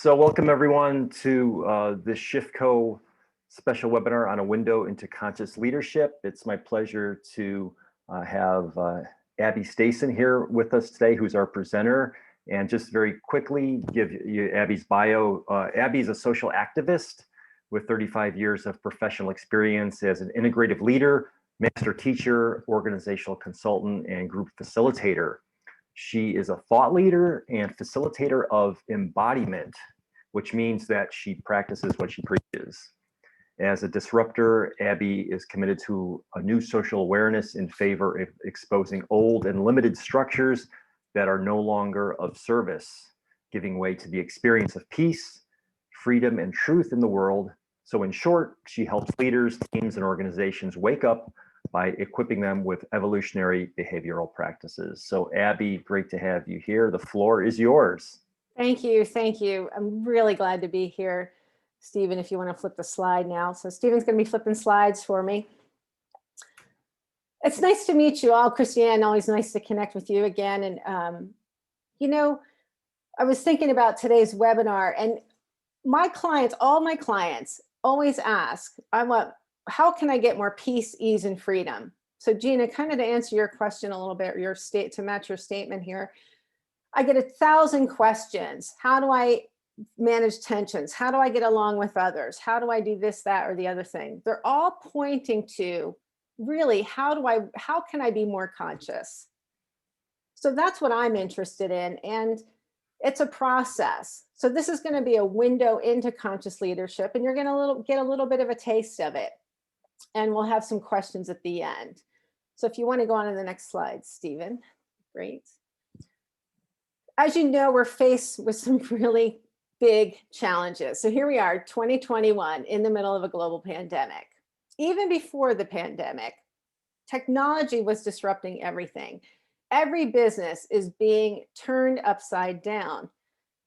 So welcome everyone to this ShiftCo special webinar on a window into conscious leadership. It's my pleasure to have Abby Stason here with us today, who's our presenter. And just very quickly give you Abby's bio. Abby's a social activist with 35 years of professional experience as an integrative leader, master teacher, organizational consultant, and group facilitator. She is a thought leader and facilitator of embodiment, which means that she practices what she preaches. As a disruptor, Abby is committed to a new social awareness in favor of exposing old and limited structures that are no longer of service, giving way to the experience of peace, freedom, and truth in the world. So in short, she helps leaders, teams, and organizations wake up by equipping them with evolutionary behavioral practices. So Abby, great to have you here. The floor is yours. Thank you. Thank you. I'm really glad to be here. Stephen, if you want to flip the slide now. So Stephen's going to be flipping slides for me. It's nice to meet you all. Christiane, always nice to connect with you again. And, I was thinking about today's webinar, and my clients, all my clients always ask, how can I get more peace, ease, and freedom? So Gina, kind of to answer your question a little bit, to match your statement here, I get 1,000 questions. How do I manage tensions? How do I get along with others? How do I do this, that, or the other thing? They're all pointing to really, how can I be more conscious? So that's what I'm interested in. And it's a process. So this is going to be a window into conscious leadership, and you're going to get a little bit of a taste of it. And we'll have some questions at the end. So if you want to go on to the next slide, Stephen, great. As you know, we're faced with some really big challenges. So here we are, 2021, in the middle of a global pandemic. Even before the pandemic, technology was disrupting everything. Every business is being turned upside down.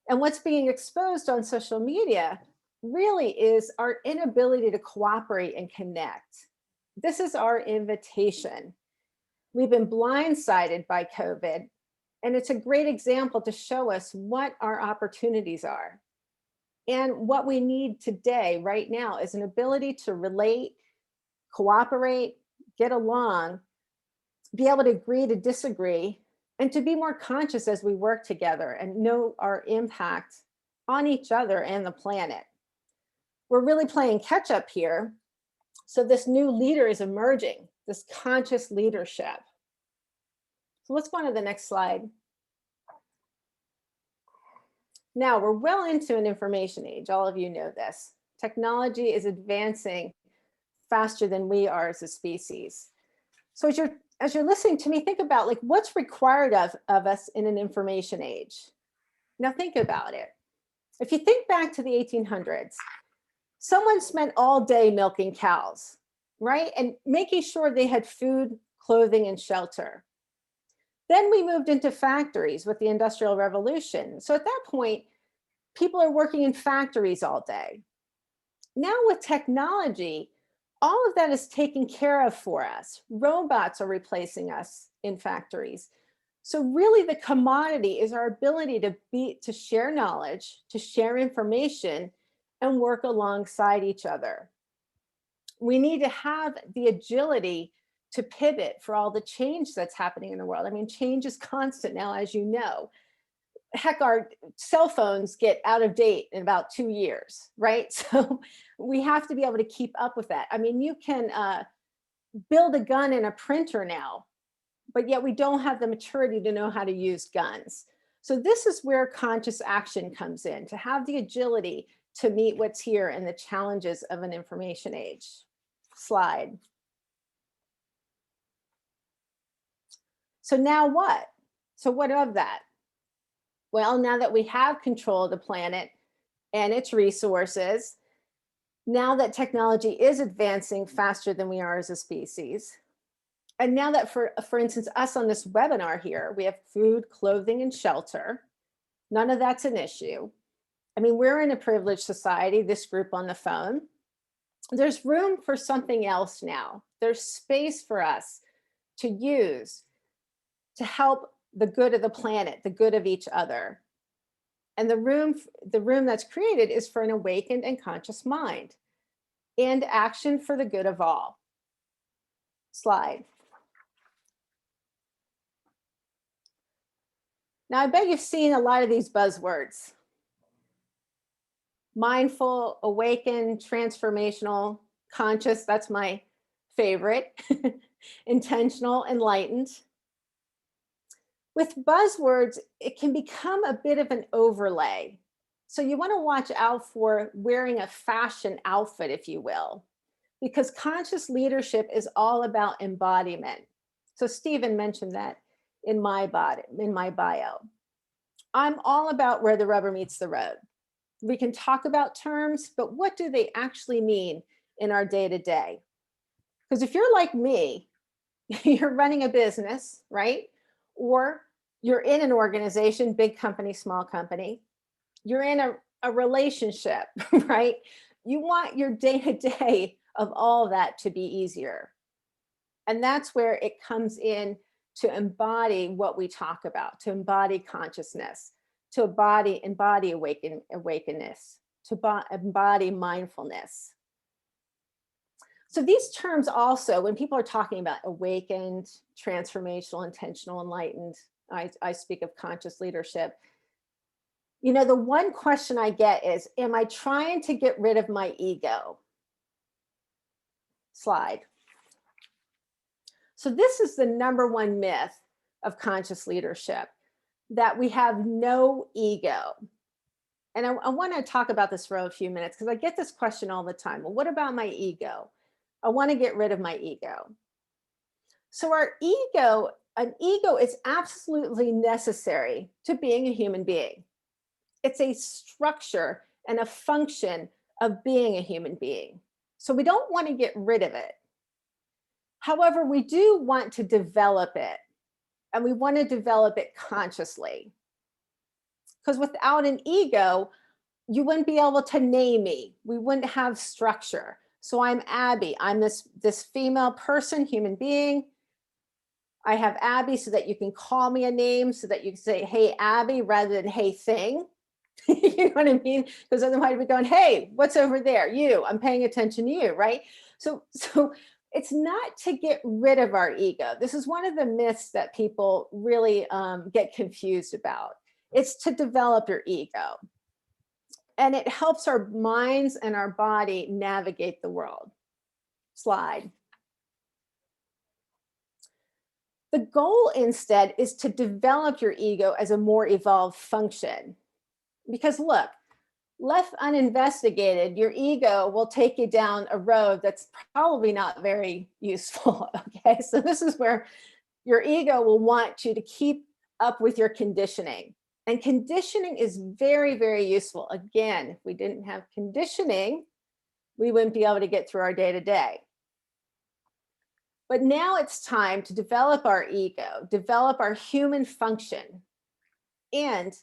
And what's being exposed on social media really is our inability to cooperate and connect. This is our invitation. We've been blindsided by COVID, and it's a great example to show us what our opportunities are. And what we need today, right now, is an ability to relate, cooperate, get along, be able to agree to disagree, and to be more conscious as we work together and know our impact on each other and the planet. We're really playing catch up here. So this new leader is emerging, this conscious leadership. So let's go on to the next slide. Now we're well into an information age. All of you know this. Technology is advancing faster than we are as a species. So as you're listening to me, think about like what's required of us in an information age. Now think about it. If you think back to the 1800s, someone spent all day milking cows, right? And making sure they had food, clothing, and shelter. Then we moved into factories with the Industrial Revolution. So at that point, people are working in factories all day. Now with technology, all of that is taken care of for us. Robots are replacing us in factories. So really the commodity is our ability to share knowledge, to share information, and work alongside each other. We need to have the agility to pivot for all the change that's happening in the world. I mean, change is constant now, as you know. Heck, our cell phones get out of date in about 2 years, right? So we have to be able to keep up with that. I mean, you can build a gun in a printer now, but yet we don't have the maturity to know how to use guns. So this is where conscious action comes in, to have the agility to meet what's here and the challenges of an information age. Slide. So now what? So what of that? Well, now that we have control of the planet and its resources, now that technology is advancing faster than we are as a species, and now that, for instance, us on this webinar here, we have food, clothing, and shelter, none of that's an issue. I mean, we're in a privileged society, this group on the phone. There's room for something else now. There's space for us to use to help the good of the planet, the good of each other. And the room that's created is for an awakened and conscious mind and action for the good of all. Slide. Now, I bet you've seen a lot of these buzzwords. Mindful, awakened, transformational, conscious, that's my favorite. Intentional, enlightened. With buzzwords, it can become a bit of an overlay. So you want to watch out for wearing a fashion outfit, if you will, because conscious leadership is all about embodiment. So Stephen mentioned that in my bio. I'm all about where the rubber meets the road. We can talk about terms, but what do they actually mean in our day-to-day? Because if you're like me, you're running a business, right? Or you're in an organization, big company, small company. You're in a relationship, right? You want your day-to-day of all that to be easier. And that's where it comes in to embody what we talk about, to embody consciousness, to embody awakenness, to embody mindfulness. So these terms also, when people are talking about awakened, transformational, intentional, enlightened, I speak of conscious leadership. You know, the one question I get is, am I trying to get rid of my ego? Slide. So this is the number one myth of conscious leadership, that we have no ego. And I want to talk about this for a few minutes because I get this question all the time. Well, what about my ego? I want to get rid of my ego. So an ego is absolutely necessary to being a human being. It's a structure and a function of being a human being. So we don't want to get rid of it. However, we do want to develop it, and we want to develop it consciously. Because without an ego, you wouldn't be able to name me. We wouldn't have structure. So I'm Abby. I'm this female person, human being. I have Abby so that you can call me a name, so that you can say, hey, Abby, rather than hey, thing. You know what I mean? Because otherwise we're going, hey, what's over there? You, I'm paying attention to you, right? So it's not to get rid of our ego. This is one of the myths that people really get confused about. It's to develop your ego. And it helps our minds and our body navigate the world. Slide. The goal instead is to develop your ego as a more evolved function. Because look, left uninvestigated, your ego will take you down a road that's probably not very useful. Okay, so this is where your ego will want you to keep up with your conditioning. And conditioning is very, very useful. Again, if we didn't have conditioning, we wouldn't be able to get through our day-to-day. But now it's time to develop our ego, develop our human function, and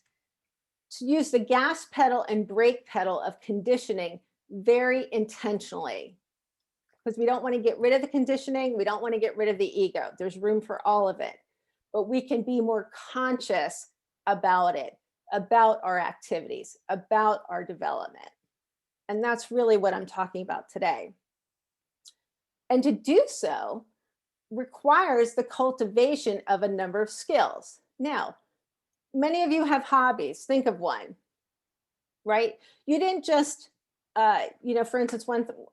to use the gas pedal and brake pedal of conditioning very intentionally. Because we don't want to get rid of the conditioning, we don't want to get rid of the ego. There's room for all of it. But we can be more conscious about it, about our activities, about our development. And that's really what I'm talking about today. And to do so requires the cultivation of a number of skills. Now, many of you have hobbies. Think of one, right? You didn't just, for instance,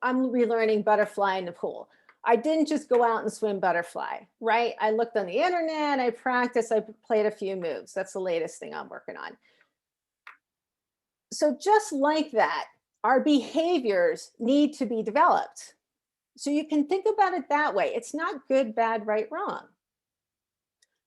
I'm relearning butterfly in the pool. I didn't just go out and swim butterfly, right? I looked on the internet, I practiced, I played a few moves. That's the latest thing I'm working on. So just like that, our behaviors need to be developed. So you can think about it that way. It's not good, bad, right, wrong.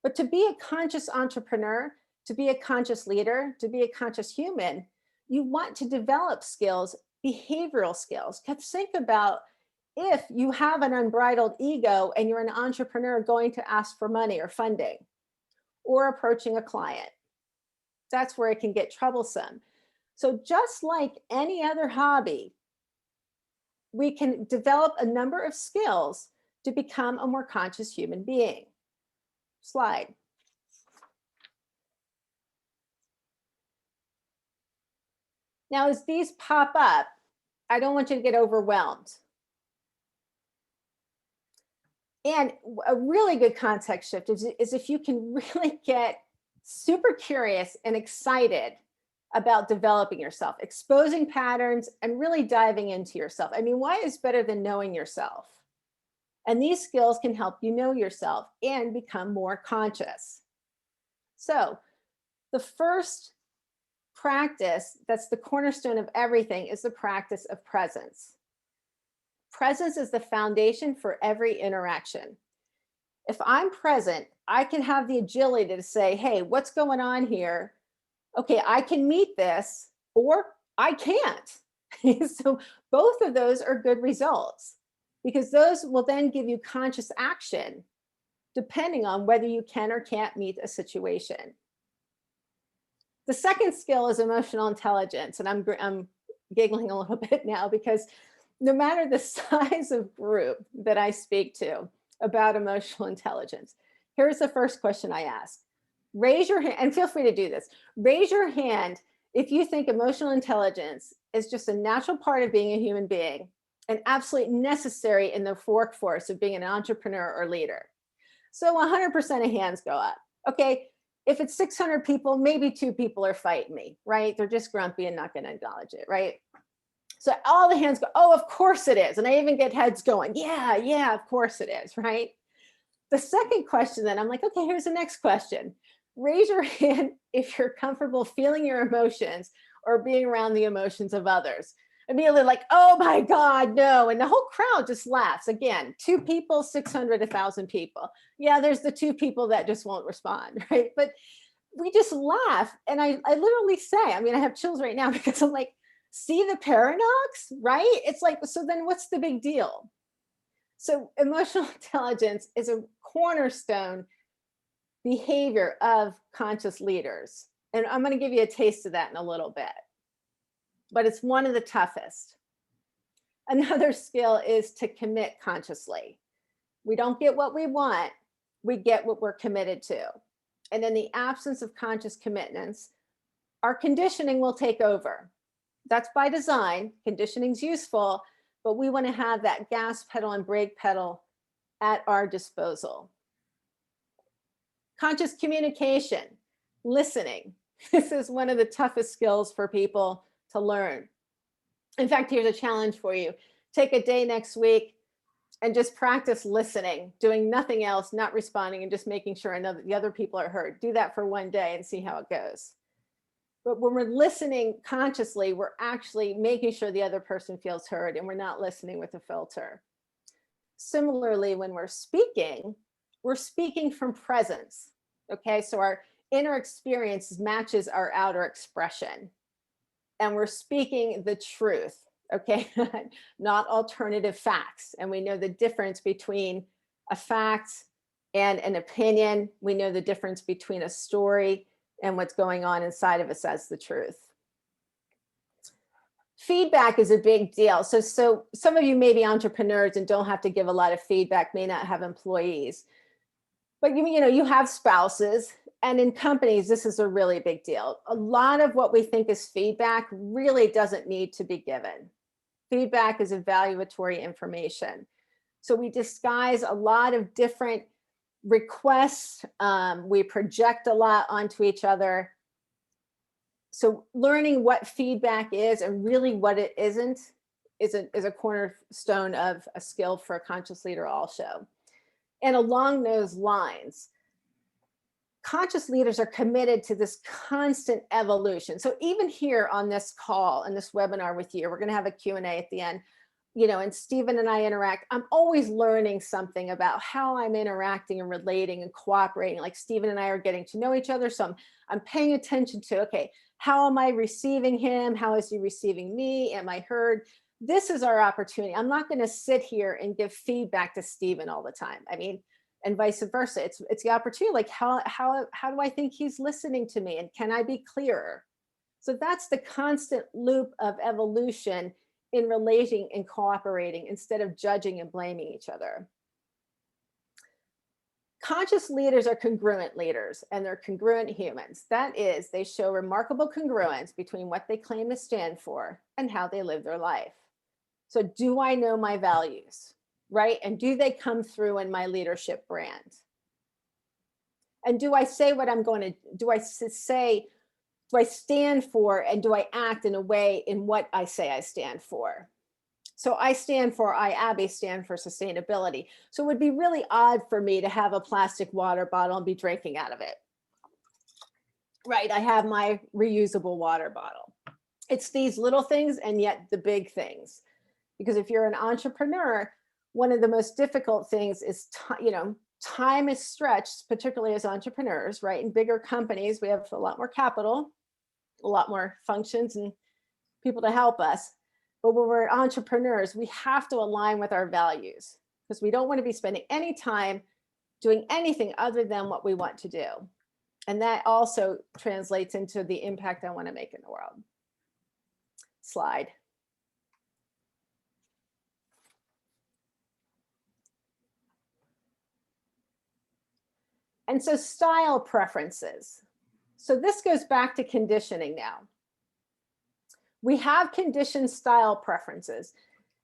But to be a conscious entrepreneur, to be a conscious leader, to be a conscious human, you want to develop skills, behavioral skills. Because think about if you have an unbridled ego and you're an entrepreneur going to ask for money or funding or approaching a client, that's where it can get troublesome. So just like any other hobby, we can develop a number of skills to become a more conscious human being. Slide. Now, as these pop up, I don't want you to get overwhelmed. And a really good context shift is if you can really get super curious and excited about developing yourself, exposing patterns, and really diving into yourself. I mean, why is better than knowing yourself? And these skills can help you know yourself and become more conscious. So, the first practice that's the cornerstone of everything is the practice of presence. Presence is the foundation for every interaction. If I'm present, I can have the agility to say, hey, what's going on here? Okay, I can meet this, or I can't. So both of those are good results because those will then give you conscious action depending on whether you can or can't meet a situation. The second skill is emotional intelligence, and I'm giggling a little bit now because no matter the size of group that I speak to about emotional intelligence, here's the first question I ask. Raise your hand, and feel free to do this. Raise your hand if you think emotional intelligence is just a natural part of being a human being and absolutely necessary in the workforce of being an entrepreneur or leader. So 100% of hands go up. Okay, if it's 600 people, maybe 2 people are fighting me, right? They're just grumpy and not going to acknowledge it, right? So all the hands go, oh, of course it is. And I even get heads going, yeah, of course it is, right? The second question, then I'm like, okay, here's the next question. Raise your hand if you're comfortable feeling your emotions or being around the emotions of others. Immediately, like, oh my God, no. And the whole crowd just laughs. Again, 2 people, 600, 1,000 people. Yeah, there's the 2 people that just won't respond, right? But we just laugh. And I literally say, I mean, I have chills right now because I'm like, see the paradox, right? It's like, so then what's the big deal? So emotional intelligence is a cornerstone behavior of conscious leaders. And I'm going to give you a taste of that in a little bit. But it's one of the toughest. Another skill is to commit consciously. We don't get what we want, we get what we're committed to. And in the absence of conscious commitments, our conditioning will take over. That's by design. Conditioning's useful, but we want to have that gas pedal and brake pedal at our disposal. Conscious communication, listening. This is one of the toughest skills for people to learn. In fact, here's a challenge for you. Take a day next week and just practice listening, doing nothing else, not responding, and just making sure the other people are heard. Do that for one day and see how it goes. But when we're listening consciously, we're actually making sure the other person feels heard and we're not listening with a filter. Similarly, when we're speaking from presence. Okay, so our inner experience matches our outer expression. And we're speaking the truth, okay, not alternative facts. And we know the difference between a fact and an opinion. We know the difference between a story and what's going on inside of us as the truth. Feedback is a big deal. So some of you may be entrepreneurs and don't have to give a lot of feedback, may not have employees, but you have spouses, and in companies, this is a really big deal. A lot of what we think is feedback really doesn't need to be given. Feedback is evaluatory information. So we disguise a lot of different requests. We project a lot onto each other. So learning what feedback is and really what it isn't is a cornerstone of a skill for a conscious leader also. And along those lines, conscious leaders are committed to this constant evolution. So even here on this call and this webinar with you, we're going to have a Q&A at the end, and Stephen and I interact. I'm always learning something about how I'm interacting and relating and cooperating. Like Stephen and I are getting to know each other. So I'm paying attention to, okay, how am I receiving him? How is he receiving me? Am I heard? This is our opportunity. I'm not going to sit here and give feedback to Stephen all the time. I mean, and vice versa. It's the opportunity, like how do I think he's listening to me? And can I be clearer? So that's the constant loop of evolution in relating and cooperating instead of judging and blaming each other. Conscious leaders are congruent leaders, and they're congruent humans. That is, they show remarkable congruence between what they claim to stand for and how they live their life. So do I know my values, right? And do they come through in my leadership brand? And do I say what I'm going to, do I say, do I stand for, and do I act in a way in what I say I stand for? So I stand for, Abby, stand for sustainability. So it would be really odd for me to have a plastic water bottle and be drinking out of it. Right, I have my reusable water bottle. It's these little things and yet the big things. Because if you're an entrepreneur, one of the most difficult things is, time is stretched, particularly as entrepreneurs, right? In bigger companies, we have a lot more capital, a lot more functions and people to help us. But when we're entrepreneurs, we have to align with our values because we don't want to be spending any time doing anything other than what we want to do. And that also translates into the impact I want to make in the world. Slide. And so style preferences. So this goes back to conditioning now. We have conditioned style preferences.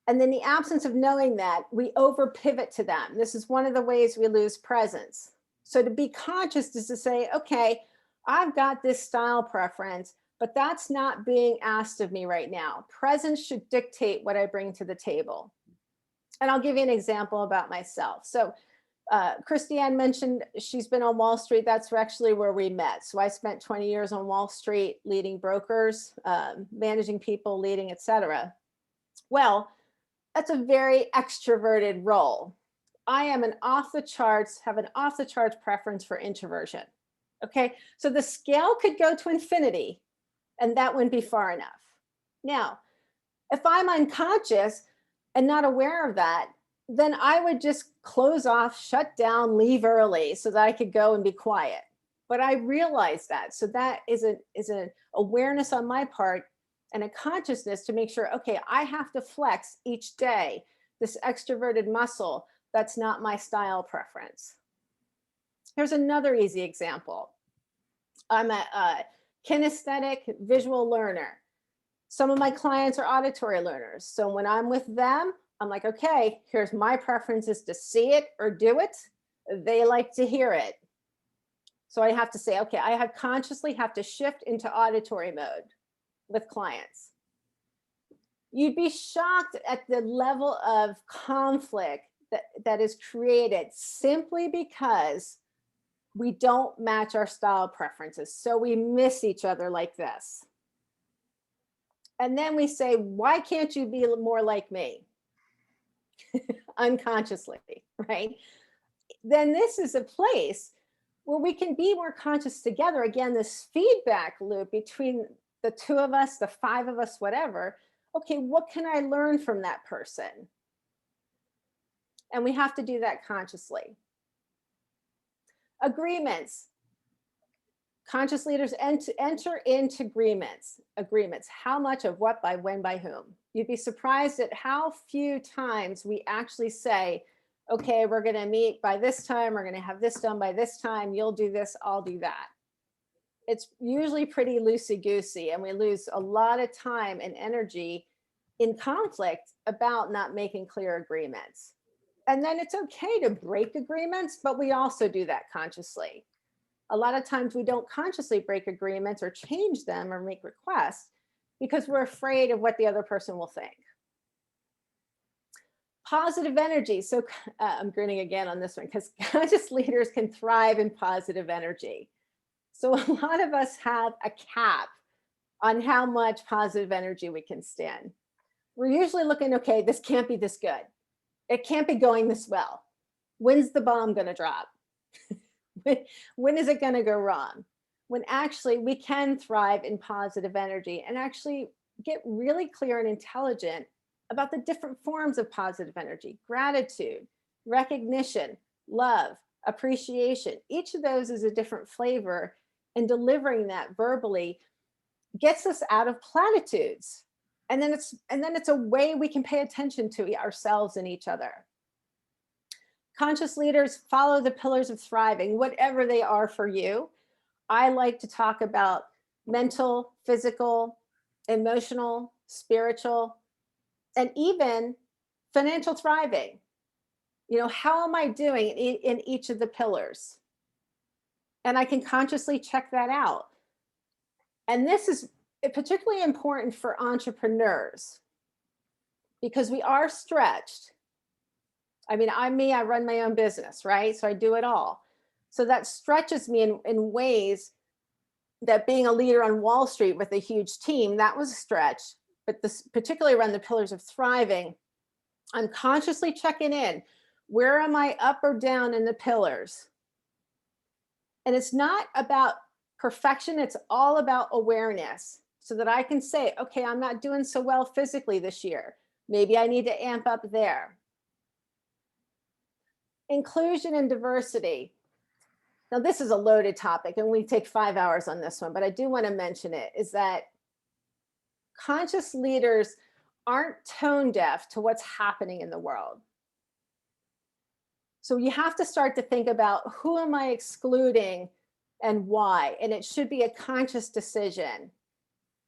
And in the absence of knowing that, we over pivot to them. This is one of the ways we lose presence. So to be conscious is to say, okay, I've got this style preference, but that's not being asked of me right now. Presence should dictate what I bring to the table. And I'll give you an example about myself. So Christiane mentioned she's been on Wall Street. That's actually where we met. So I spent 20 years on Wall Street leading brokers, managing people, leading, etc. Well, that's a very extroverted role. I am have an off the charts preference for introversion. Okay, so the scale could go to infinity and that wouldn't be far enough. Now, if I'm unconscious and not aware of that, then I would just close off, shut down, leave early so that I could go and be quiet. But I realized that. So that is an awareness on my part and a consciousness to make sure, okay, I have to flex each day this extroverted muscle that's not my style preference. Here's another easy example. I'm a kinesthetic visual learner. Some of my clients are auditory learners. So when I'm with them, I'm like, okay, here's my preference is to see it or do it. They like to hear it. So I have to say, okay, I consciously have to shift into auditory mode with clients. You'd be shocked at the level of conflict that is created simply because we don't match our style preferences. So we miss each other like this. And then we say, why can't you be more like me? Unconsciously, right? Then this is a place where we can be more conscious together. Again, this feedback loop between the two of us, the five of us, whatever. Okay, what can I learn from that person? And we have to do that consciously. Agreements. Conscious leaders enter into agreements. How much of what, by when, by whom. You'd be surprised at how few times we actually say, okay, we're going to meet by this time. We're going to have this done by this time. You'll do this, I'll do that. It's usually pretty loosey-goosey, and we lose a lot of time and energy in conflict about not making clear agreements. And then it's okay to break agreements, but we also do that consciously. A lot of times we don't consciously break agreements or change them or make requests because we're afraid of what the other person will think. Positive energy. So I'm grinning again on this one because conscious leaders can thrive in positive energy. So a lot of us have a cap on how much positive energy we can stand. We're usually looking, okay, this can't be this good. It can't be going this well. When's the bomb going to drop? When is it going to go wrong? When actually we can thrive in positive energy and actually get really clear and intelligent about the different forms of positive energy: gratitude, recognition, love, appreciation. Each of those is a different flavor, and delivering that verbally gets us out of platitudes. And then it's a way we can pay attention to ourselves and each other. Conscious leaders follow the pillars of thriving, whatever they are for you. I like to talk about mental, physical, emotional, spiritual, and even financial thriving. You know, how am I doing in each of the pillars? And I can consciously check that out. And this is particularly important for entrepreneurs because we are stretched. I mean, I'm me, I run my own business, right? So I do it all. So that stretches me in ways that being a leader on Wall Street with a huge team, that was a stretch. But this, particularly around the pillars of thriving, I'm consciously checking in. Where am I up or down in the pillars? And it's not about perfection, it's all about awareness so that I can say, okay, I'm not doing so well physically this year. Maybe I need to amp up there. Inclusion and diversity. Now, this is a loaded topic and we take 5 hours on this one, but I do want to mention it is that conscious leaders aren't tone deaf to what's happening in the world. So you have to start to think about who am I excluding and why? And it should be a conscious decision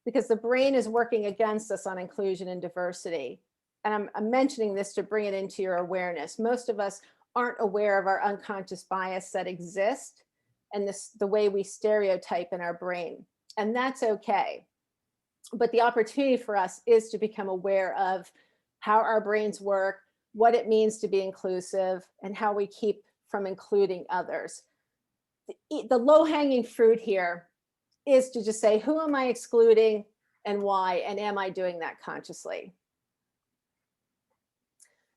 because the brain is working against us on inclusion and diversity. And I'm mentioning this to bring it into your awareness. Most of us aren't aware of our unconscious bias that exist and the way we stereotype in our brain. And that's okay. But the opportunity for us is to become aware of how our brains work, what it means to be inclusive, and how we keep from including others. The low-hanging fruit here is to just say, who am I excluding and why? And am I doing that consciously?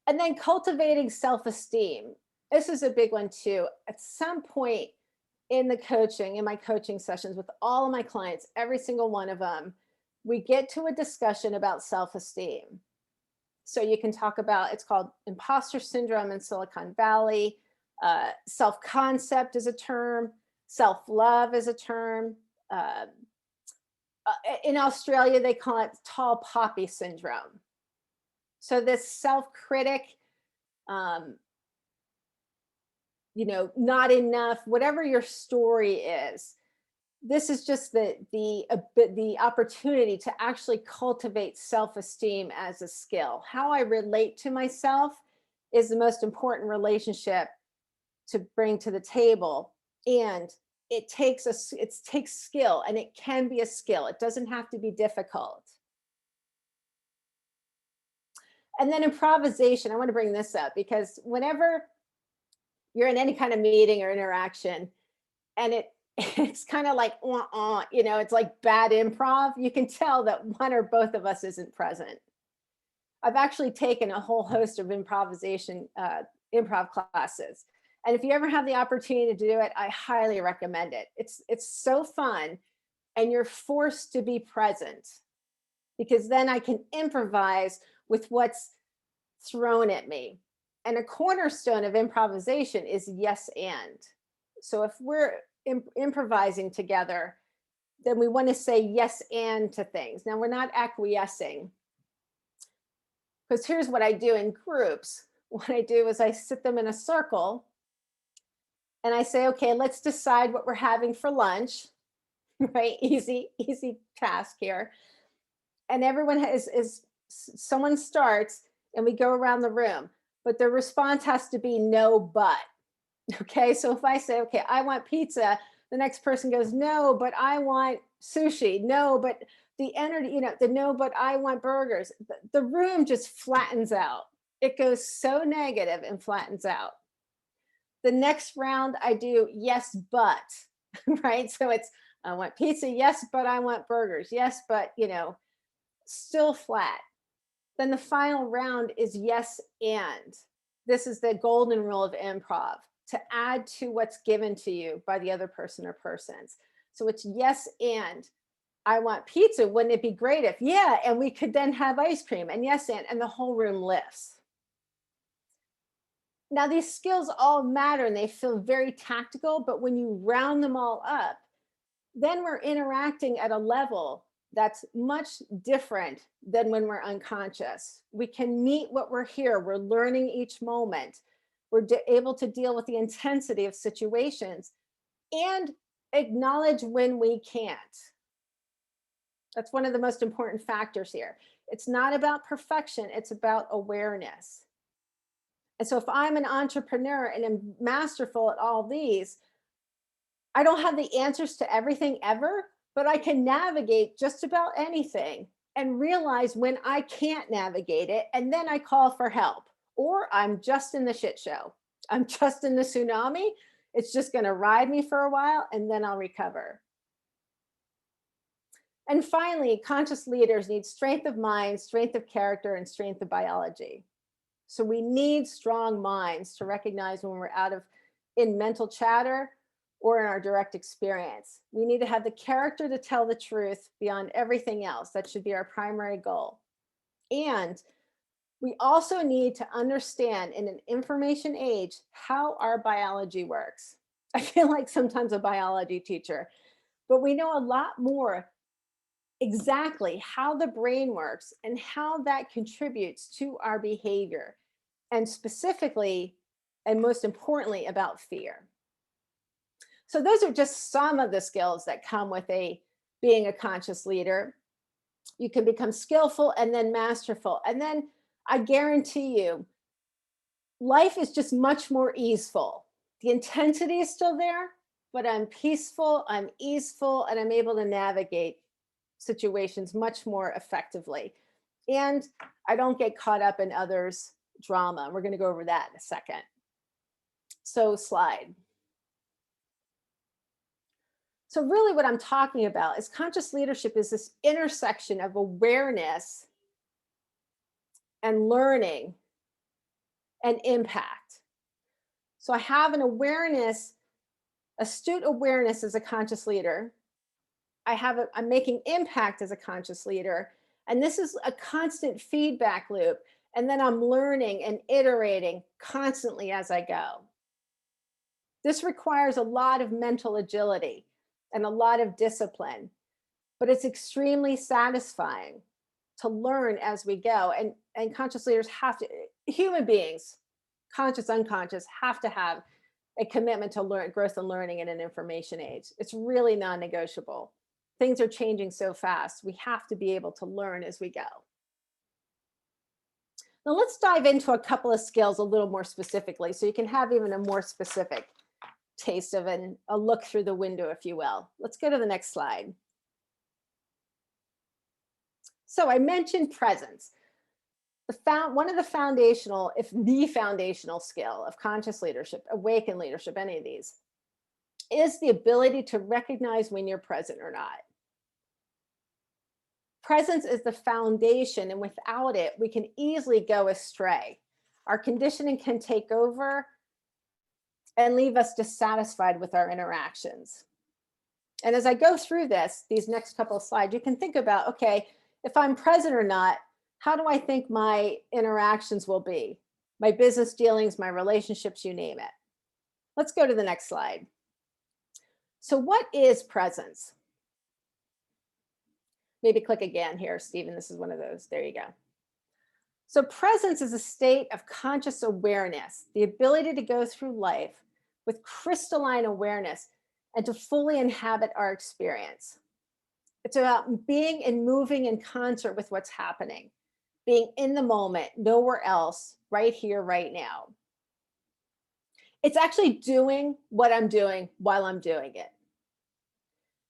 And then cultivating self-esteem. This is a big one too. At some point in my coaching sessions with all of my clients, every single one of them, we get to a discussion about self-esteem. So you can talk about, it's called imposter syndrome in Silicon Valley. Self-concept is a term. Self-love is a term. In Australia, they call it tall poppy syndrome. So this self-critic, not enough, whatever your story is, this is just the opportunity to actually cultivate self-esteem as a skill. How I relate to myself is the most important relationship to bring to the table. And it takes skill, and it can be a skill. It doesn't have to be difficult. And then improvisation, I want to bring this up because whenever you're in any kind of meeting or interaction and it's kind of like, it's like bad improv, you can tell that one or both of us isn't present. I've actually taken a whole host of improv classes. And if you ever have the opportunity to do it, I highly recommend it. It's so fun and you're forced to be present because then I can improvise with what's thrown at me. And a cornerstone of improvisation is yes and. So if we're improvising together, then we want to say yes and to things. Now we're not acquiescing. Because here's what I do in groups. What I do is I sit them in a circle and I say, okay, let's decide what we're having for lunch, right? Easy task here. And everyone someone starts and we go around the room, but the response has to be no, but. Okay, so if I say, okay, I want pizza, the next person goes, no, but I want sushi. No, but the energy, the no, but I want burgers. The room just flattens out. It goes so negative and flattens out. The next round I do yes, but, right? So it's, I want pizza, yes, but I want burgers. Yes, but, still flat. Then the final round is yes, and. This is the golden rule of improv, to add to what's given to you by the other person or persons. So it's yes, and I want pizza. Wouldn't it be great if, yeah, and we could then have ice cream, and yes, and the whole room lifts. Now, these skills all matter and they feel very tactical, but when you round them all up, then we're interacting at a level that's much different than when we're unconscious. We can meet what we're here. We're learning each moment. We're able to deal with the intensity of situations and acknowledge when we can't. That's one of the most important factors here. It's not about perfection, it's about awareness. And so if I'm an entrepreneur and I'm masterful at all these, I don't have the answers to everything ever, but I can navigate just about anything and realize when I can't navigate it. And then I call for help, or I'm just in the shit show. I'm just in the tsunami. It's just going to ride me for a while and then I'll recover. And finally, conscious leaders need strength of mind, strength of character, and strength of biology. So we need strong minds to recognize when we're in mental chatter or in our direct experience. We need to have the character to tell the truth beyond everything else. That should be our primary goal. And we also need to understand in an information age how our biology works. I feel like sometimes a biology teacher, but we know a lot more exactly how the brain works and how that contributes to our behavior, and specifically, and most importantly, about fear. So those are just some of the skills that come with being a conscious leader. You can become skillful and then masterful. And then I guarantee you, life is just much more easeful. The intensity is still there, but I'm peaceful, I'm easeful, and I'm able to navigate situations much more effectively. And I don't get caught up in others' drama. We're going to go over that in a second. So slide. So really what I'm talking about is conscious leadership is this intersection of awareness and learning and impact. So I have an awareness, astute awareness as a conscious leader. I'm making impact as a conscious leader. And this is a constant feedback loop. And then I'm learning and iterating constantly as I go. This requires a lot of mental agility and a lot of discipline, but it's extremely satisfying to learn as we go. And conscious leaders human beings, conscious, unconscious, have to have a commitment to growth and learning in an information age. It's really non-negotiable. Things are changing so fast. We have to be able to learn as we go. Now let's dive into a couple of skills a little more specifically, so you can have even a more specific taste of a look through the window, if you will. Let's go to the next slide. So I mentioned presence. One of the foundational, if the foundational skill of conscious leadership, awakened leadership, any of these, is the ability to recognize when you're present or not. Presence is the foundation, and without it, we can easily go astray. Our conditioning can take over and leave us dissatisfied with our interactions. And as I go through these next couple of slides, you can think about, okay, if I'm present or not, how do I think my interactions will be? My business dealings, my relationships, you name it. Let's go to the next slide. So what is presence? Maybe click again here, Stephen. This is one of those. There you go. So presence is a state of conscious awareness, the ability to go through life with crystalline awareness and to fully inhabit our experience. It's about being and moving in concert with what's happening, being in the moment, nowhere else, right here, right now. It's actually doing what I'm doing while I'm doing it.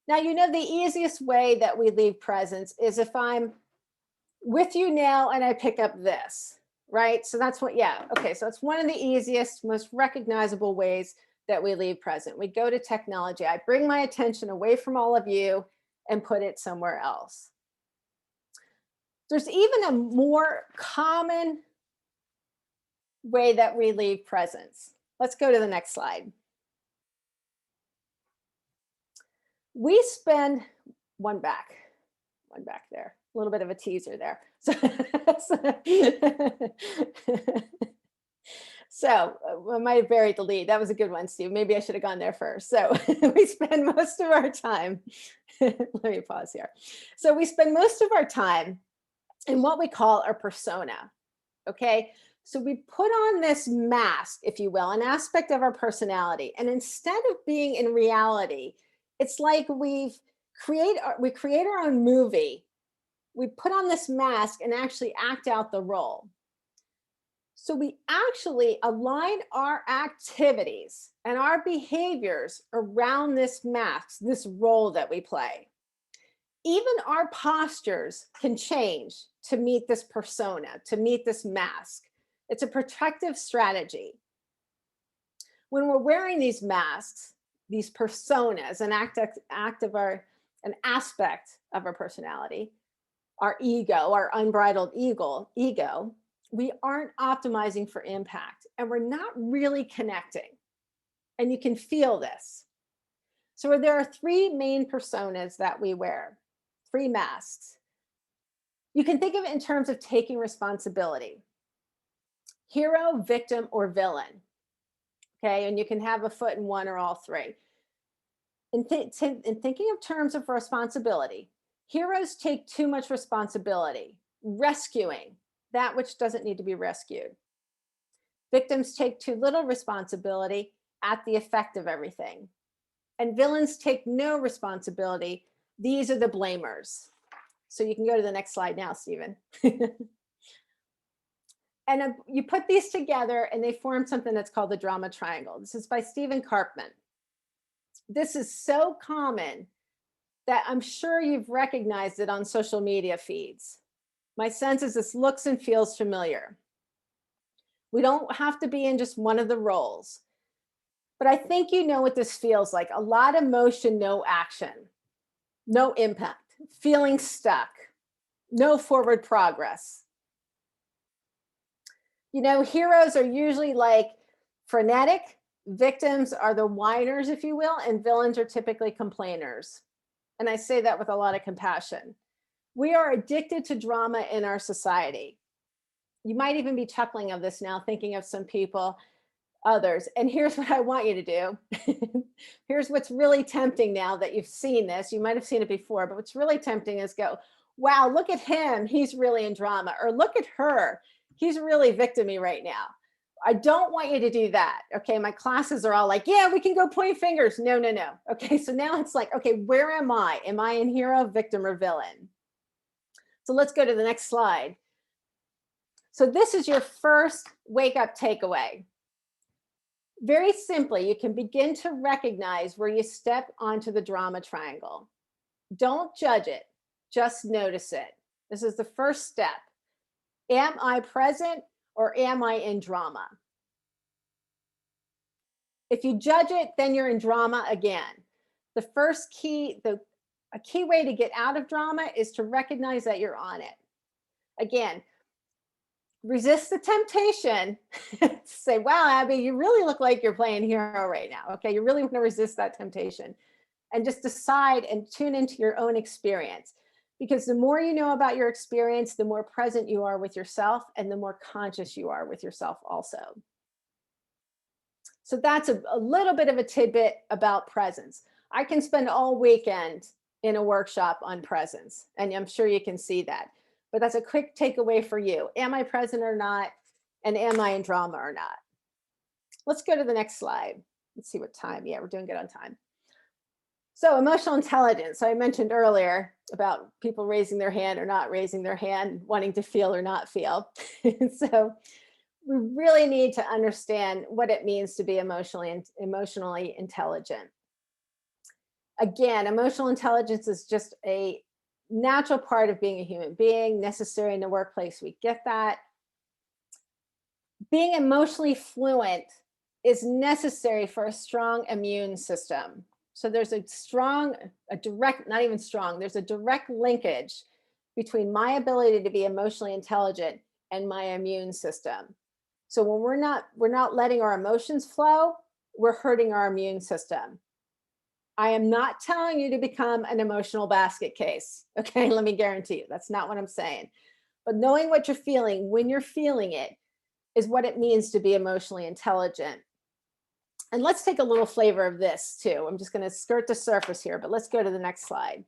Now, you know, the easiest way that we leave presence is if I'm with you now and I pick up this, right? So that's what, yeah. Okay. So it's one of the easiest, most recognizable ways that we leave present. We go to technology. I bring my attention away from all of you and put it somewhere else. There's even a more common way that we leave presence. Let's go to the next slide. We spend one back there, a little bit of a teaser there. So I might have buried the lead. That was a good one, Steve. Maybe I should have gone there first. So we spend most of our time, let me pause here. So we spend most of our time in what we call our persona, okay? So we put on this mask, if you will, an aspect of our personality. And instead of being in reality, it's like we create our own movie. We put on this mask and actually act out the role. So we actually align our activities and our behaviors around this mask, this role that we play. Even our postures can change to meet this persona, to meet this mask. It's a protective strategy. When we're wearing these masks, these personas, an aspect of our personality, our ego, our unbridled ego, we aren't optimizing for impact and we're not really connecting. And you can feel this. So there are three main personas that we wear, three masks. You can think of it in terms of taking responsibility. Hero, victim, or villain. Okay, and you can have a foot in one or all three. In thinking of terms of responsibility, heroes take too much responsibility, rescuing that which doesn't need to be rescued. Victims take too little responsibility at the effect of everything. And villains take no responsibility. These are the blamers. So you can go to the next slide now, Stephen. And you put these together and they form something that's called the drama triangle. This is by Stephen Karpman. This is so common that I'm sure you've recognized it on social media feeds. My sense is this looks and feels familiar. We don't have to be in just one of the roles, but I think you know what this feels like. A lot of motion, no action, no impact, feeling stuck, no forward progress. You know, heroes are usually like frenetic, victims are the whiners, if you will, and villains are typically complainers. And I say that with a lot of compassion. We are addicted to drama in our society. You might even be chuckling of this now, thinking of some people, others. And here's what I want you to do. Here's what's really tempting now that you've seen this. You might have seen it before, but what's really tempting is go, wow, look at him. He's really in drama. Or look at her. He's really victim-y right now. I don't want you to do that. Okay, my classes are all like, yeah, we can go point fingers. No, no, no. Okay, so now it's like, okay, where am I? Am I in hero, victim, or villain? So let's go to the next slide. So this is your first wake up takeaway. Very simply, you can begin to recognize where you step onto the drama triangle. Don't judge it, just notice it. This is the first step. Am I present or am I in drama? If you judge it, then you're in drama again. The first key, a key way to get out of drama is to recognize that you're on it. Again, resist the temptation to say, wow, Abby, you really look like you're playing hero right now. Okay, you really want to resist that temptation and just decide and tune into your own experience. Because the more you know about your experience, the more present you are with yourself and the more conscious you are with yourself also. So that's a little bit of a tidbit about presence. I can spend all weekend in a workshop on presence, and I'm sure you can see that. But that's a quick takeaway for you. Am I present or not? And am I in drama or not? Let's go to the next slide. Let's see what time. Yeah, we're doing good on time. So emotional intelligence. So I mentioned earlier about people raising their hand or not raising their hand, wanting to feel or not feel. So we really need to understand what it means to be emotionally intelligent. Again, emotional intelligence is just a natural part of being a human being, necessary in the workplace. We get that. Being emotionally fluent is necessary for a strong immune system. So there's a direct, not even strong, there's a direct linkage between my ability to be emotionally intelligent and my immune system. So when we're not letting our emotions flow, we're hurting our immune system. I am not telling you to become an emotional basket case. Okay, let me guarantee you, that's not what I'm saying. But knowing what you're feeling when you're feeling it is what it means to be emotionally intelligent. And let's take a little flavor of this too. I'm just going to skirt the surface here, but let's go to the next slide.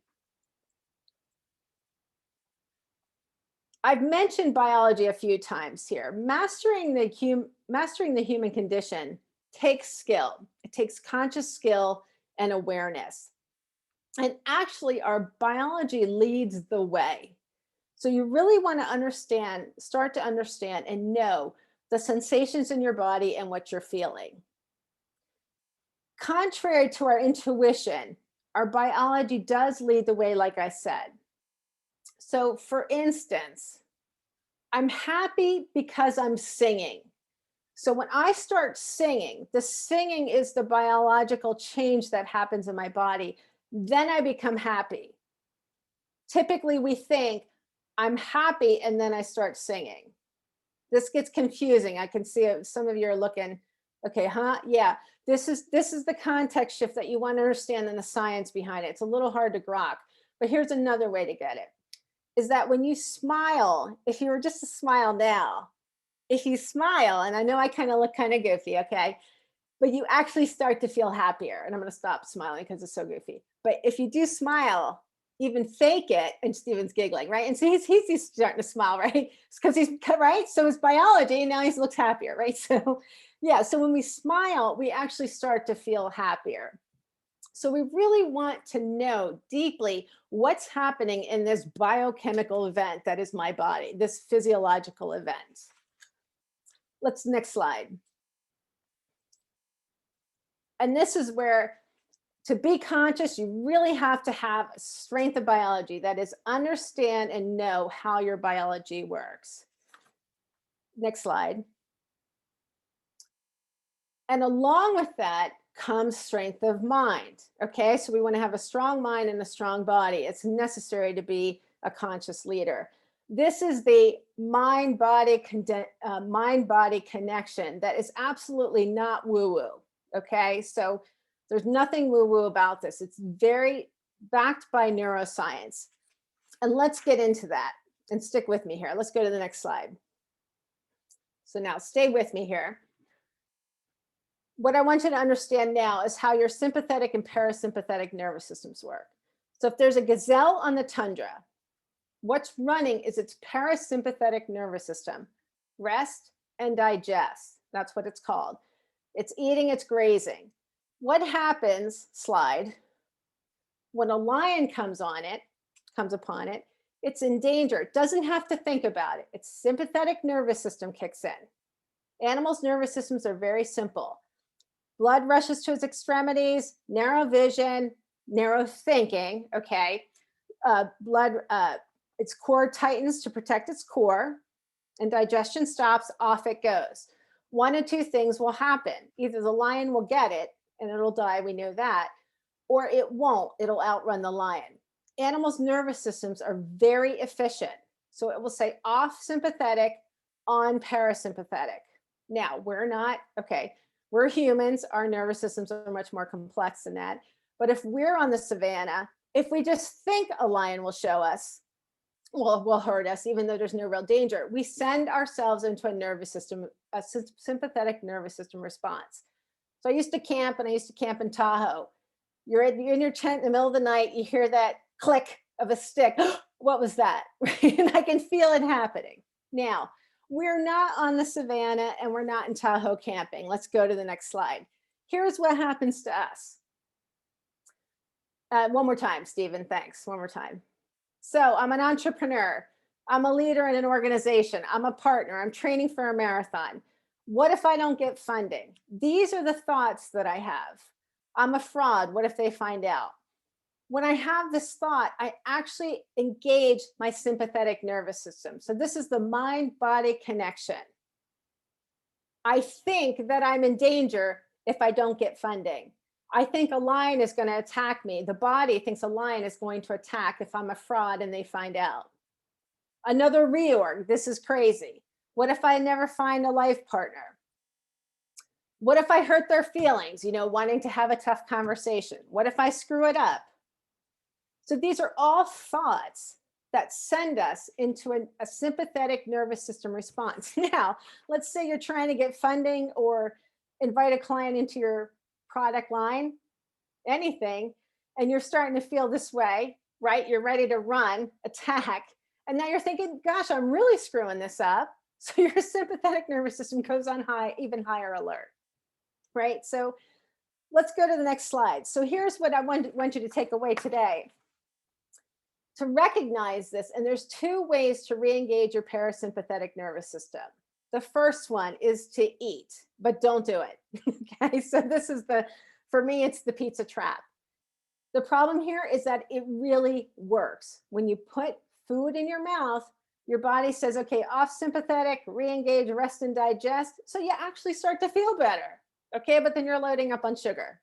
I've mentioned biology a few times here. Mastering the human condition takes skill. It takes conscious skill and awareness. And actually, our biology leads the way. So you really want to understand, start to understand and know the sensations in your body and what you're feeling. Contrary to our intuition, our biology does lead the way, like I said. So, for instance, I'm happy because I'm singing. So, when I start singing, the singing is the biological change that happens in my body. Then I become happy. Typically, we think I'm happy and then I start singing. This gets confusing. I can see it, some of you are looking, okay, huh? Yeah. This is the context shift that you want to understand and the science behind it. It's a little hard to grok, but here's another way to get it. Is that when you smile, if you were just to smile now, if you smile, and I know I kind of look kind of goofy, okay, but you actually start to feel happier. And I'm going to stop smiling because it's so goofy. But if you do smile, even fake it, and Steven's giggling, right? And so he's starting to smile, right? Because he's right. So it's biology, and now he looks happier, right? So yeah. So when we smile, we actually start to feel happier. So we really want to know deeply what's happening in this biochemical event that is my body, this physiological event. Let's next slide. And this is where to be conscious, you really have to have a strength of biology, that is, understand and know how your biology works. Next slide. And along with that comes strength of mind. Okay, so we want to have a strong mind and a strong body. It's necessary to be a conscious leader. This is the mind-body connection that is absolutely not woo-woo. Okay, so there's nothing woo-woo about this. It's very backed by neuroscience. And let's get into that and stick with me here. Let's go to the next slide. So now stay with me here. What I want you to understand now is how your sympathetic and parasympathetic nervous systems work. So if there's a gazelle on the tundra, what's running is its parasympathetic nervous system. Rest and digest. That's what it's called. It's eating, it's grazing. What happens, slide, when a lion comes upon it, it's in danger. It doesn't have to think about it. Its sympathetic nervous system kicks in. Animals' nervous systems are very simple. Blood rushes to its extremities, narrow vision, narrow thinking, okay? Its core tightens to protect its core, and digestion stops, off it goes. One of two things will happen. Either the lion will get it and it'll die, we know that, or it won't, it'll outrun the lion. Animals' nervous systems are very efficient. So it will say off sympathetic, on parasympathetic. Now, we're not, okay, we're humans, our nervous systems are much more complex than that. But if we're on the savannah, if we just think a lion will show us, will hurt us, even though there's no real danger, we send ourselves into a sympathetic nervous system response. So I used to camp, and I used to camp in Tahoe. You're in your tent in the middle of the night, you hear that click of a stick. What was that? And I can feel it happening. Now, we're not on the savannah and we're not in Tahoe camping. Let's go to the next slide. Here's what happens to us. One more time, Stephen, thanks. One more time. So I'm an entrepreneur. I'm a leader in an organization. I'm a partner. I'm training for a marathon. What if I don't get funding? These are the thoughts that I have. I'm a fraud. What if they find out? When I have this thought, I actually engage my sympathetic nervous system. So this is the mind-body connection. I think that I'm in danger if I don't get funding. I think a lion is going to attack me. The body thinks a lion is going to attack if I'm a fraud and they find out. Another reorg. This is crazy. What if I never find a life partner? What if I hurt their feelings, wanting to have a tough conversation? What if I screw it up? So these are all thoughts that send us into a sympathetic nervous system response. Now, let's say you're trying to get funding or invite a client into your product line, anything, and you're starting to feel this way, right? You're ready to run, attack. And now you're thinking, gosh, I'm really screwing this up. So your sympathetic nervous system goes on high, even higher alert, right? So let's go to the next slide. So here's what I want you to take away today. To recognize this, and there's two ways to re-engage your parasympathetic nervous system. The first one is to eat, but don't do it. Okay, so this is for me, it's the pizza trap. The problem here is that it really works. When you put food in your mouth, your body says, okay, off sympathetic, re-engage, rest and digest. So you actually start to feel better. Okay, but then you're loading up on sugar.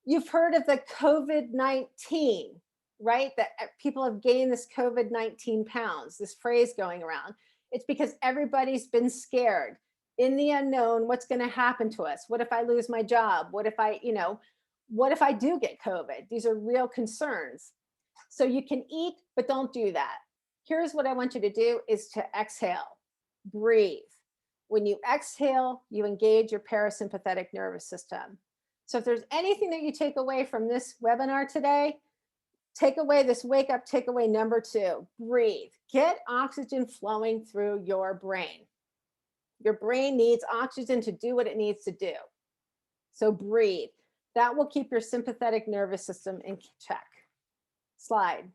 You've heard of the COVID-19, right? That people have gained this COVID-19 pounds, this phrase going around. It's because everybody's been scared in the unknown. What's going to happen to us? What if I lose my job? What if what if I do get COVID? These are real concerns. So you can eat, but don't do that. Here's what I want you to do is to exhale, breathe. When you exhale, you engage your parasympathetic nervous system. So if there's anything that you take away from this webinar today, take away this wake up takeaway number 2, breathe. Get oxygen flowing through your brain. Your brain needs oxygen to do what it needs to do. So breathe. That will keep your sympathetic nervous system in check. Slide.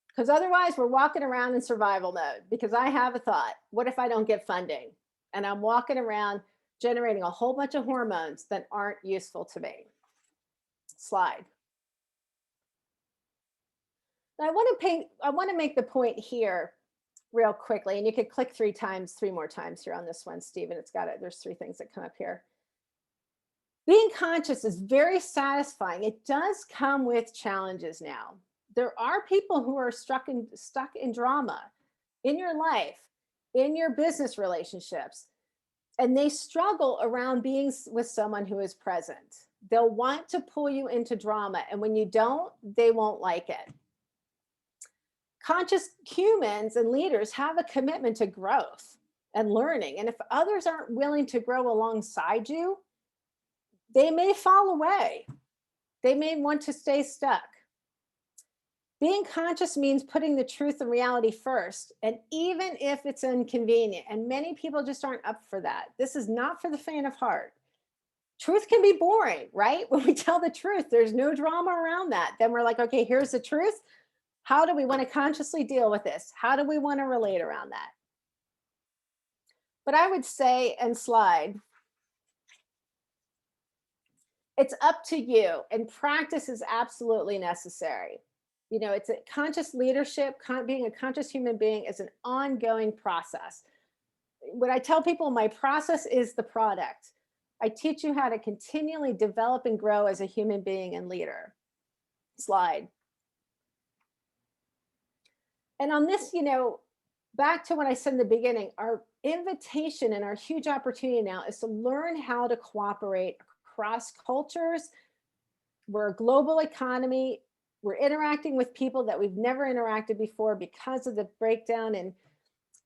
Because otherwise we're walking around in survival mode, because I have a thought, what if I don't get funding? And I'm walking around generating a whole bunch of hormones that aren't useful to me. Slide. Now I want to make the point here real quickly, and you could click 3 more times here on this one, Stephen. There's 3 things that come up here. Being conscious is very satisfying. It does come with challenges now. There are people who are stuck in drama in your life, in your business relationships, and they struggle around being with someone who is present. They'll want to pull you into drama, and when you don't, they won't like it. Conscious humans and leaders have a commitment to growth and learning, and if others aren't willing to grow alongside you, they may fall away. They may want to stay stuck. Being conscious means putting the truth and reality first, and even if it's inconvenient, and many people just aren't up for that. This is not for the faint of heart. Truth can be boring, right? When we tell the truth, there's no drama around that. Then we're like, okay, here's the truth. How do we want to consciously deal with this? How do we want to relate around that? But I would say, and slide, it's up to you, and practice is absolutely necessary. It's a conscious leadership, being a conscious human being is an ongoing process. What I tell people, my process is the product. I teach you how to continually develop and grow as a human being and leader. Slide. And on this, back to what I said in the beginning, our invitation and our huge opportunity now is to learn how to cooperate across cultures. We're a global economy. We're interacting with people that we've never interacted before because of the breakdown in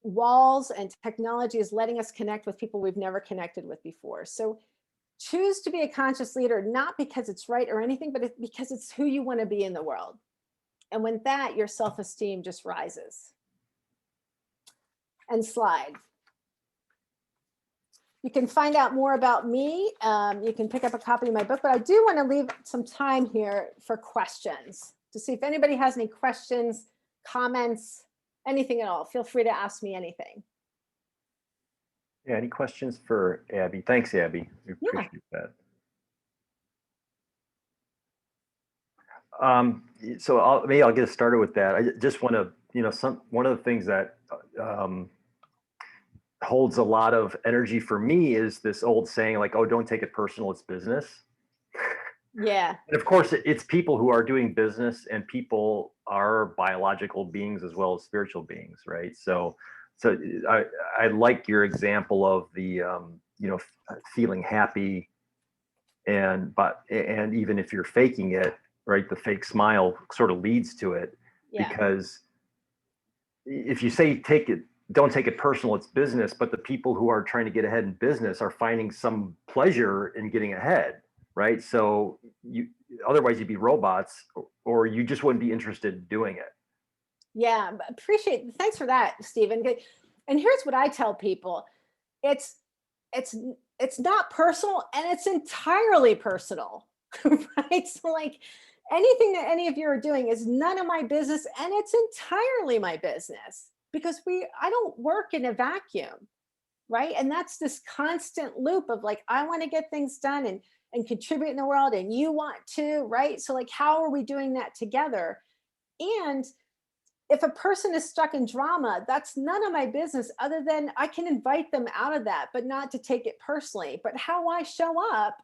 walls, and technology is letting us connect with people we've never connected with before. So choose to be a conscious leader, not because it's right or anything, but because it's who you want to be in the world. And with that, your self-esteem just rises. And slide. You can find out more about me. You can pick up a copy of my book, but I do want to leave some time here for questions to see if anybody has any questions, comments, anything at all. Feel free to ask me anything. Yeah, any questions for Abby? Thanks, Abby. We appreciate that. So I'll get started with that. I just want to, one of the things that holds a lot of energy for me is this old saying, like, oh, don't take it personal, it's business. Yeah. And of course, it's people who are doing business, and people are biological beings as well as spiritual beings, right? So I like your example of the feeling happy, and even if you're faking it, right, the fake smile sort of leads to it. Yeah. Because if you say don't take it personal, it's business, but the people who are trying to get ahead in business are finding some pleasure in getting ahead, right? So otherwise you'd be robots, or you just wouldn't be interested in doing it. Yeah, appreciate, thanks for that, Stephen. And here's what I tell people. It's it's it's not personal and it's entirely personal. Right? So like anything that any of you are doing is none of my business and it's entirely my business because I don't work in a vacuum, right? And that's this constant loop of like I want to get things done and contribute in the world and you want to, right? So like how are we doing that together? And if a person is stuck in drama, that's none of my business other than I can invite them out of that, but not to take it personally. But how I show up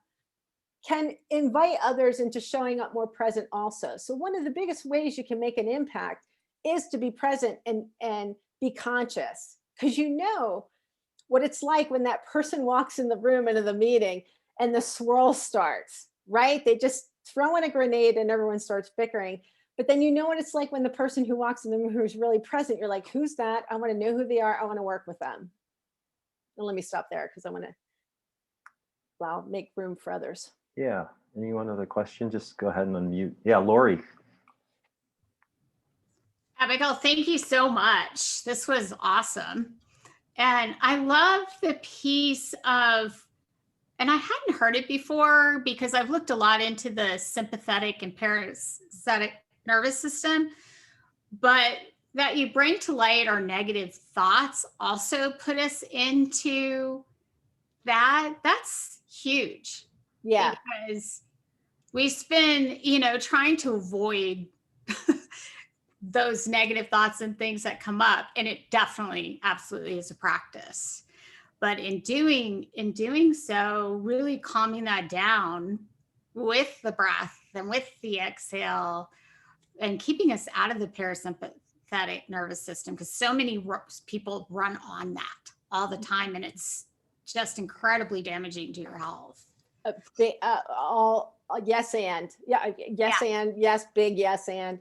can invite others into showing up more present also. So one of the biggest ways you can make an impact is to be present and be conscious because you know what it's like when that person walks in the room into the meeting and the swirl starts, right? They just throw in a grenade and everyone starts bickering. But then you know what it's like when the person who walks in the room who's really present, you're like, who's that? I want to know who they are. I want to work with them. And let me stop there because I want to make room for others. Yeah. Anyone other question? Just go ahead and unmute. Yeah, Lori. Abigail, thank you so much. This was awesome. And I love the piece of, and I hadn't heard it before because I've looked a lot into the sympathetic and parasympathetic nervous system, but that you bring to light our negative thoughts also put us into that. That's huge. Yeah. Because we spend, trying to avoid those negative thoughts and things that come up. And it definitely, absolutely is a practice. But in doing so, really calming that down with the breath and with the exhale and keeping us out of the parasympathetic nervous system, because so many people run on that all the time. And it's just incredibly damaging to your health. Yes, and yeah, yes, yeah. And yes, big yes, and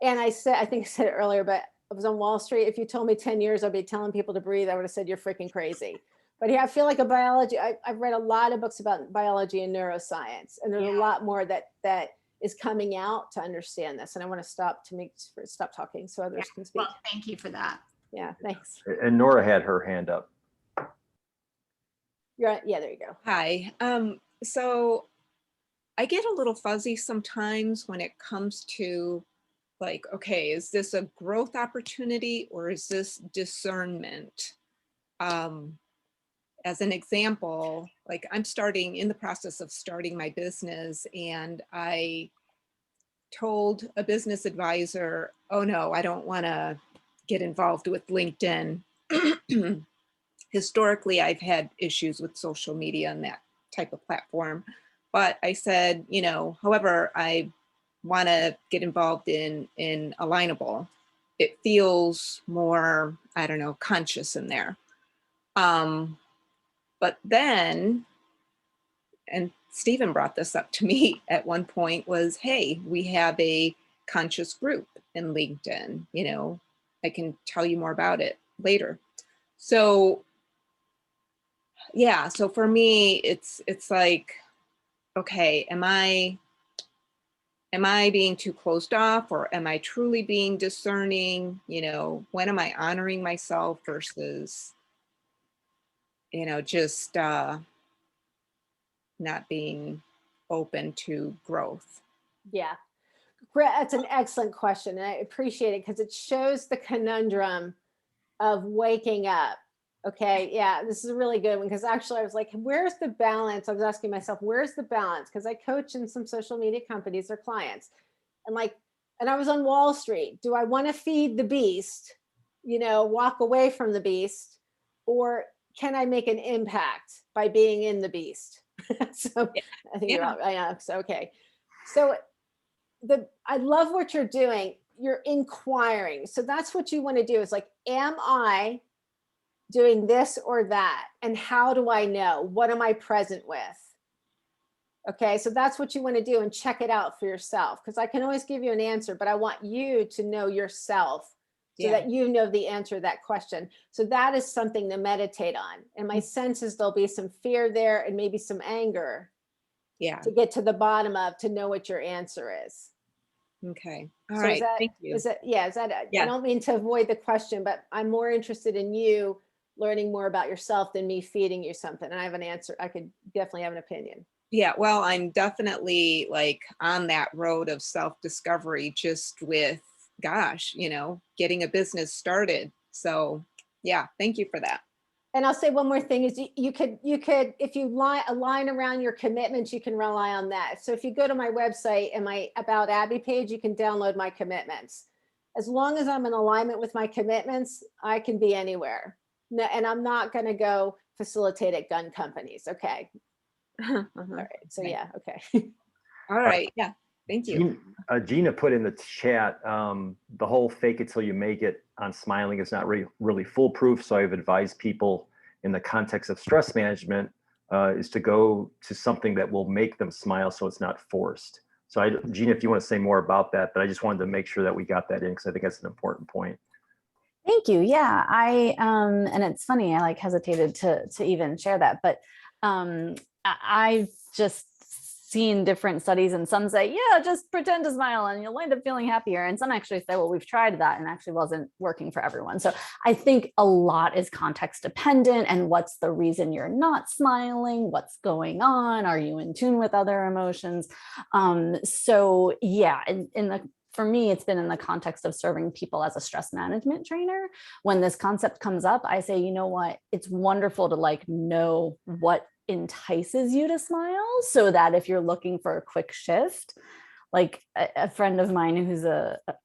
I think I said it earlier, but I was on Wall Street. If you told me 10 years I'd be telling people to breathe, I would have said you're freaking crazy. But yeah, I feel like I've read a lot of books about biology and neuroscience, and there's a lot more that is coming out to understand this. And I want to stop talking so others can speak. Well, thank you for that. Yeah, thanks. And Nora had her hand up. Yeah, there you go. Hi. So I get a little fuzzy sometimes when it comes to like, okay, is this a growth opportunity or is this discernment? As an example, like I'm in the process of starting my business, and I told a business advisor, oh no, I don't want to get involved with LinkedIn. Historically, I've had issues with social media and that type of platform. But I said, however, I want to get involved in Alignable. It feels more, I don't know, conscious in there. But then, and Stephen brought this up to me at one point, was, hey, we have a conscious group in LinkedIn. I can tell you more about it later. So yeah, so for me, it's like, okay, am I being too closed off, or am I truly being discerning? When am I honoring myself versus, just not being open to growth? Yeah, that's an excellent question. And I appreciate it because it shows the conundrum of waking up. Okay, yeah, this is a really good one because actually I was like, where's the balance? I was asking myself, where's the balance? Because I coach in some social media companies or clients. And I was on Wall Street. Do I want to feed the beast, walk away from the beast, or can I make an impact by being in the beast? So yeah. I think you're all, yeah, so okay. So I love what you're doing. You're inquiring. So that's what you want to do is like, am I doing this or that? And how do I know? What am I present with? Okay, so that's what you want to do and check it out for yourself, because I can always give you an answer, but I want you to know yourself so that you know the answer to that question. So that is something to meditate on. And my sense is there'll be some fear there and maybe some anger to get to the bottom of, to know what your answer is. Okay. All So right. is that, Thank you. is that, yeah, is that, I Yeah. don't mean to avoid the question, but I'm more interested in you learning more about yourself than me feeding you something. And I have an answer. I could definitely have an opinion. Yeah, well, I'm definitely like on that road of self-discovery, just with, gosh, getting a business started. So yeah, thank you for that. And I'll say one more thing is you could, if you align around your commitments, you can rely on that. So if you go to my website and my About Abby page, you can download my commitments. As long as I'm in alignment with my commitments, I can be anywhere. No, and I'm not going to go facilitate at gun companies. Okay. All right. So Okay. yeah. Okay. All right. Yeah. Thank you. Gina put in the chat, the whole fake it till you make it on smiling is not really foolproof. So I've advised people in the context of stress management is to go to something that will make them smile so it's not forced. So Gina, if you want to say more about that, but I just wanted to make sure that we got that in because I think that's an important point. Thank you. Yeah, and it's funny, I like hesitated to even share that, but I've just seen different studies, and some say, yeah, just pretend to smile and you'll wind up feeling happier. And some actually say, well, we've tried that and actually wasn't working for everyone. So I think a lot is context dependent, and what's the reason you're not smiling? What's going on? Are you in tune with other emotions? So yeah, for me, it's been in the context of serving people as a stress management trainer. When this concept comes up, I say, you know what, it's wonderful to know what entices you to smile, so that if you're looking for a quick shift, like a friend of mine who's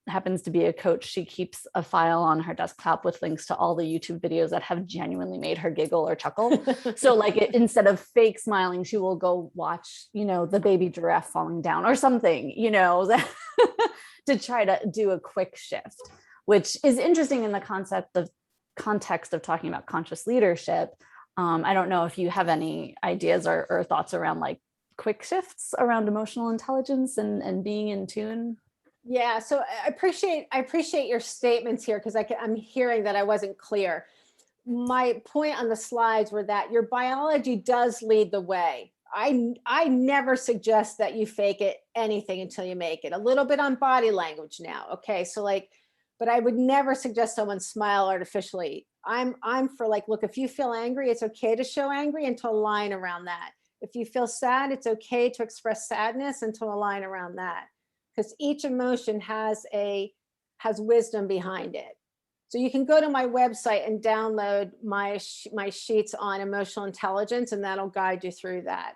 happens to be a coach, she keeps a file on her desktop with links to all the YouTube videos that have genuinely made her giggle or chuckle. So instead of fake smiling, she will go watch, the baby giraffe falling down or something, to try to do a quick shift, which is interesting in the context of talking about conscious leadership. I don't know if you have any ideas or thoughts around quick shifts around emotional intelligence and being in tune. Yeah, so I appreciate your statements here, because I'm hearing that I wasn't clear. My point on the slides were that your biology does lead the way. I never suggest that you fake it anything until you make it. A little bit on body language now. Okay, so but I would never suggest someone smile artificially. I'm for look, if you feel angry, it's okay to show angry and to align around that. If you feel sad, it's okay to express sadness and to align around that, because each emotion has wisdom behind it. So you can go to my website and download my sheets on emotional intelligence, and that'll guide you through that.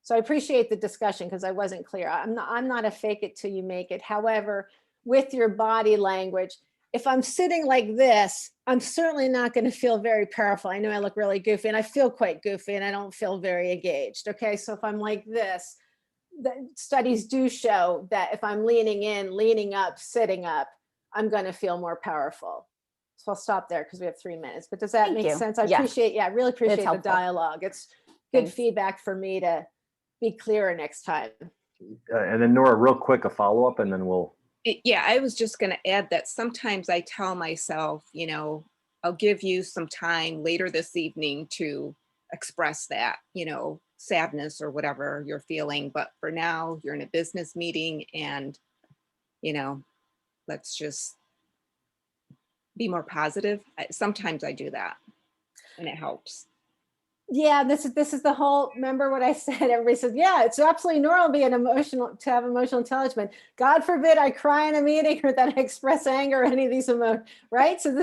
So I appreciate the discussion, because I wasn't clear. I'm not a fake it till you make it. However, with your body language, if I'm sitting like this, I'm certainly not going to feel very powerful. I know I look really goofy, and I feel quite goofy, and I don't feel very engaged. Okay, so if I'm like this, the studies do show that if I'm leaning in, leaning up, sitting up, I'm going to feel more powerful. So I'll stop there because we have 3 minutes. But does that Thank make you. sense? I Yes. really appreciate the helpful. dialogue. It's good Thanks. feedback for me to be clearer next time. And then Nora, real quick, a follow-up, and then we'll. Yeah, I was just going to add that sometimes I tell myself, I'll give you some time later this evening to express that, sadness or whatever you're feeling. But for now, you're in a business meeting, and, let's just be more positive. Sometimes I do that, and it helps. Yeah, this is the whole, remember what I said? Everybody says, yeah, it's absolutely normal to have emotional intelligence. God forbid I cry in a meeting or that I express anger or any of these emotions, right? So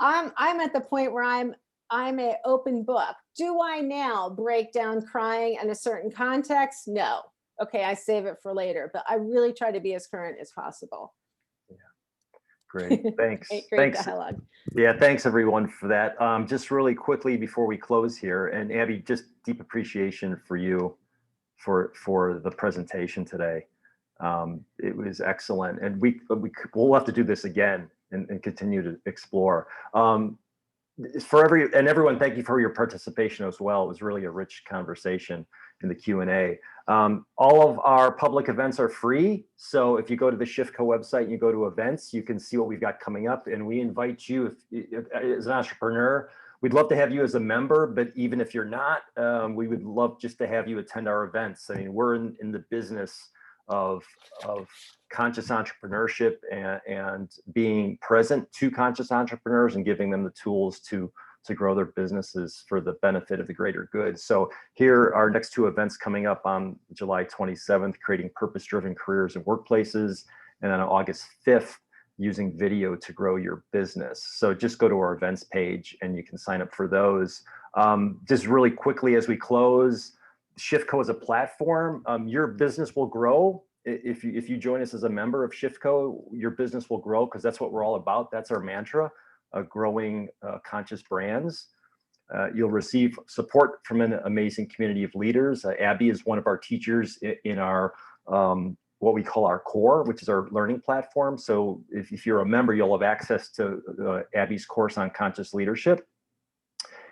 I'm at the point where I'm an open book. Do I now break down crying in a certain context? No. Okay, I save it for later, but I really try to be as current as possible. Great, thanks. Great dialogue. Yeah, thanks everyone for that. Just really quickly before we close here, and Abby, just deep appreciation for you for the presentation today. It was excellent, and we'll have to do this again and continue to explore. Everyone, thank you for your participation as well. It was really a rich conversation in the Q&A. All of our public events are free. So if you go to the ShiftCo website and you go to events, you can see what we've got coming up. And we invite you, if as an entrepreneur, we'd love to have you as a member, but even if you're not, we would love just to have you attend our events. I mean, we're in the business of conscious entrepreneurship and being present to conscious entrepreneurs and giving them the tools to grow their businesses for the benefit of the greater good. So here are next two events coming up on July 27th, creating purpose-driven careers and workplaces, and then on August 5th, using video to grow your business. So just go to our events page and you can sign up for those. Just really quickly as we close, ShiftCo is a platform. Your business will grow. If you join us as a member of ShiftCo, your business will grow because that's what we're all about. That's our mantra, growing conscious brands. You'll receive support from an amazing community of leaders. Abby is one of our teachers in our what we call our core, which is our learning platform. So if you're a member, you'll have access to Abby's course on conscious leadership.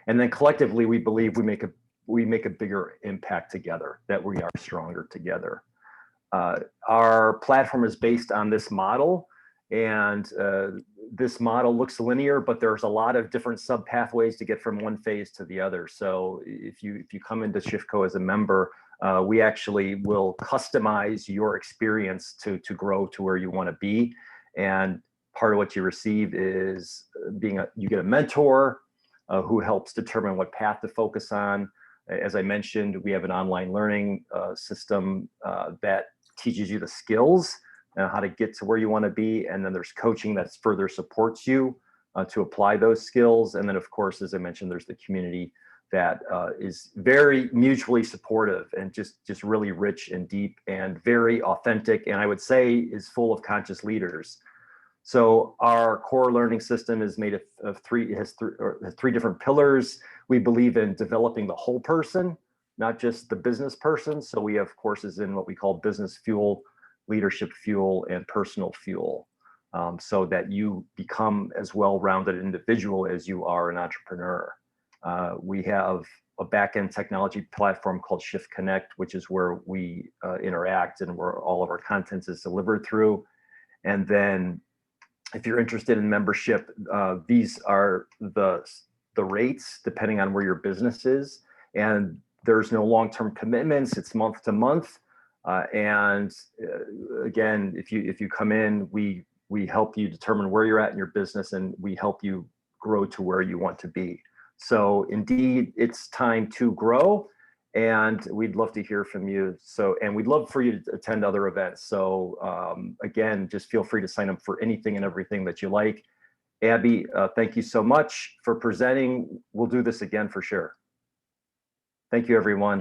And then collectively, we believe we make a bigger impact together, that we are stronger together. Our platform is based on this model, and this model looks linear, but there's a lot of different sub pathways to get from one phase to the other. So if you come into ShiftCo as a member, we actually will customize your experience to grow to where you want to be. And part of what you receive is you get a mentor who helps determine what path to focus on. As I mentioned, we have an online learning system that teaches you the skills and how to get to where you want to be. And then there's coaching that further supports you to apply those skills. And then, of course, as I mentioned, there's the community that is very mutually supportive and just really rich and deep and very authentic. And I would say is full of conscious leaders. So our core learning system is made of three different pillars. We believe in developing the whole person, not just the business person. So we have courses in what we call business fuel, leadership fuel, and personal fuel, so that you become as well-rounded individual as you are an entrepreneur. We have a back-end technology platform called Shift Connect, which is where we interact and where all of our content is delivered through. And then if you're interested in membership, these are the rates depending on where your business is. And there's no long-term commitments, it's month to month. And again, if you come in, we help you determine where you're at in your business, and we help you grow to where you want to be. So indeed, it's time to grow, and we'd love to hear from you. So, and we'd love for you to attend other events. So again, just feel free to sign up for anything and everything that you like. Abby, thank you so much for presenting. We'll do this again for sure. Thank you, everyone.